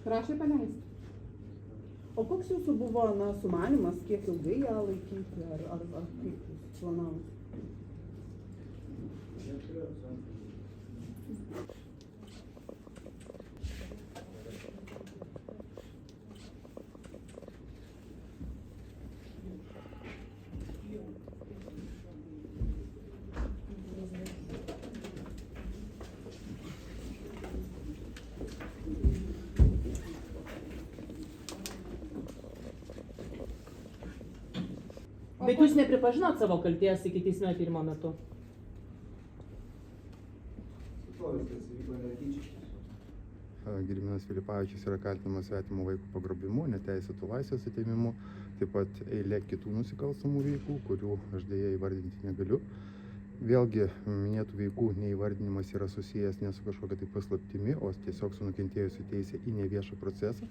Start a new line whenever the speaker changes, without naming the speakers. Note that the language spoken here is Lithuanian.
Prašė paleisti. O koks jūsų buvo sumanymas, kiek ilgai ją laikyti, ar kaip jūs planavote?
Bet jūs nepripažinot savo kalties iki teisminio tyrimo metu?
Gediminas Filipavičius yra kaltinamas svetimo vaiko pagrobimu, neteisėtų laisvės atėmimu, taip pat eilė kitų nusikalstamų veikų, kurių aš dėja įvardinti negaliu. Vėlgi, minėtų veikų neįvardinimas yra susijęs ne su kažkokia tai paslaptimi, o tiesiog su nukentėjusiu teisė į neviešą procesą.